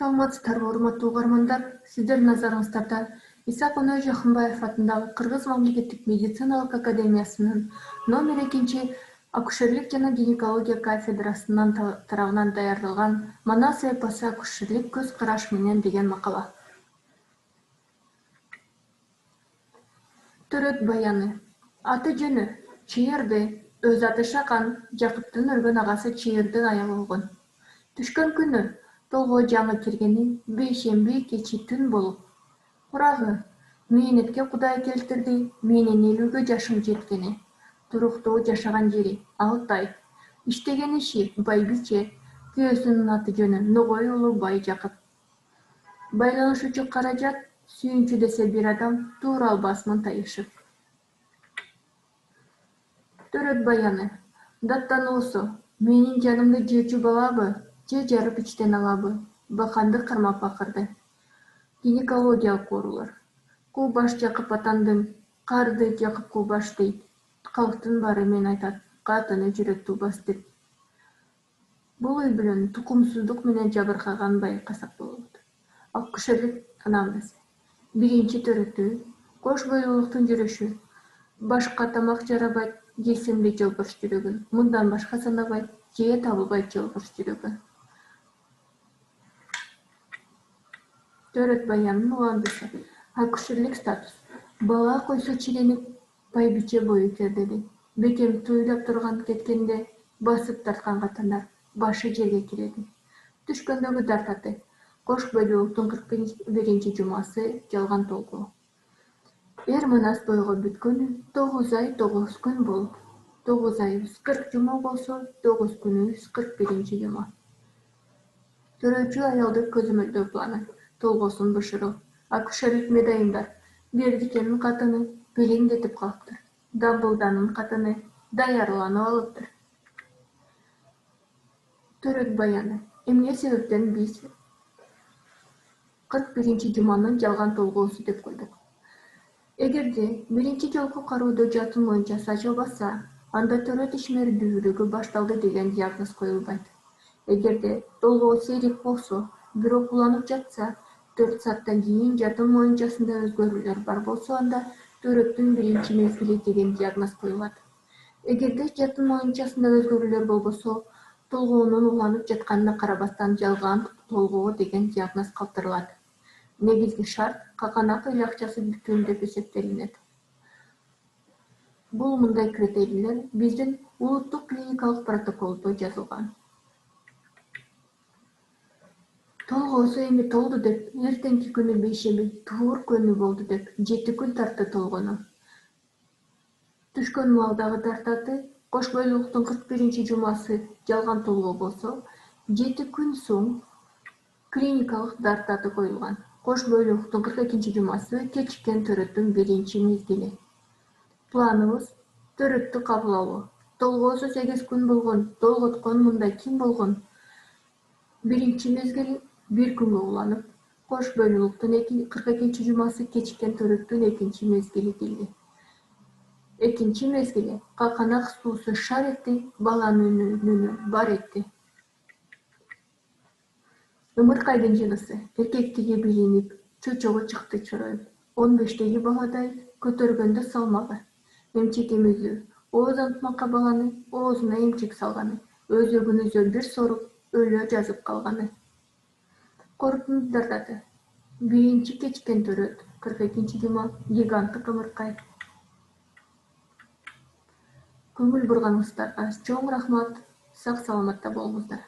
Саламатсыздарбы, урматтуу угармандар. Сиздердин назарыңыздарда Исаак Өнөй Жакынбаев атындагы Кыргыз мамлекеттик медициналык академиясынын номер 2 акушерлик жана гинекология кафедрасынын тарабынан даярдалган Манас эпосу акушерлик көз караш менен деген макала. Төрөт баяны. Аты жөнү Чыйырды. Өз аты Шакан, Жакыптын өргөн агасы Чыйырдын аялы болгон. Түшкөн күнү толгоо жаңы киргени бейшемби кечи түн болуп. Урагы, мээнетке Кудай келтирди, менин 50-ге жашым жеткени. Туруктуу жашаган жери Алтай. Иштеген иши байбиче, күйөөсүнүн аты жөнү Ногой уулу Бай Жакып. Байланышуучу каражат сүйүнчү десе бир адам туура албасмын тайышып. Төрөт баяны. Даттануусу. Менин жанымды жөөчү балабы, же жарып ичтен алабы? Баканды кармап бакырды. Гинекологиялык оорулар. Кулбаш Жакып атандым, карды Жакып Кулбаш дейт. Калктын баары мен айтат, катыны жүрөк тубас деп. Бул үй бүлөнү тукумсуздук менен жабыркаган байкасак болот. Акушерлик анамнеси. Биринчи төрөтүү, кош бойлуулуктун жүрүшү. Башка тамак жарабайт, жесем эле жолбош жүрөгүн. Мындан башка санабайт, жее табылбайт жолбош жүрөгүн. Төрөт баянын уландысы. Акушерлик статус. Бала койсо чиренип, байбиче бою кердели. Бекем туйлап турган кеткенде басып тарткан катанар, башы жерге киреди. Түшкөндөгү тартаты. Кош бойлуулуктун 41 жумасы жалган толгоо. Эр манас бойго бүткөнү 9 ай 9 күн болуп. 9 айыбыз 40 жума болсо, 9 күнүбүз 41 жума. Төрөөчү аялды көзөмөлдөө планы. Толгосун бышыруу. Акушерлик медайымдар. Бердикенин катыны белеңдетип калыптыр. Дамбылданын катыны даярланып алыптыр. Төрөт баяны. Эмне себептен биз 41 жуманын жалган толгоосу деп койдук? Эгерде биринчи жолку кароодо жатын моюнчасы ачылбаса, анда төрөт ишмердүүлүгү башталды деген диагноз коюлбайт. Эгерде толгоо сейрип болсо, бирок уланып жатса, 4 сааттан кийин жатын моюнчасында өзгөрүүлөр бар болсо, анда төрөттүн биринчи мезгили деген диагноз коюлат. Эгерде жатын моюнчасында өзгөрүүлөр болбосо, толгоонун уланып жатканына карабастан жалган толгоо деген диагноз калтырылат. Негизги шарт каканак эл акчасы бүтүн деп эсептелинет. Бул мындай критерийлер биздин улуттук клиникалык протоколдо жазылган. Толгоосу эми толду деп, эртеңки күнү бейшемби туур көнү болду деп 7 күн тартты толгону. Түшкөн маалдагы тартаты, кош бойлуулуктун 41 жумасы жалган толгоо болсо, 7 күн соң клиникалык тартаты коюлган. Кош бойлуулуктун 42 жумасы кечиккен төрөттүн биринчи мезгили. Планыбыз төрөттү кабыл алуу. Толгоосу 8 күн болгон, толготкон мындай ким болгон? Биринчи мезгили 1 күнгө уланып, кош бойлуулуктун 42 жумасы кечиккен төрөттүн экинчи мезгили келди. Экинчи мезгили каканак суусу шар этти, баланын үнү бар этти. Ымыркайдын жынысы, эркектиги билинип, чочогу чыкты чороюп. 15-теги баладай көтөргөндө салмагы. Эмчек эмизүү, ооз антмакка баланы оозуна эмчек салганы, өзөгүн үзө бир соруп, өлө жазып калганы. Корутунду тартаты. Биринчи кечиккен төрөт, 42 жума, гиганттык ымыркай. Көңүл бурганыңыздарга чоң рахмат, сак саламатта болуңуздар.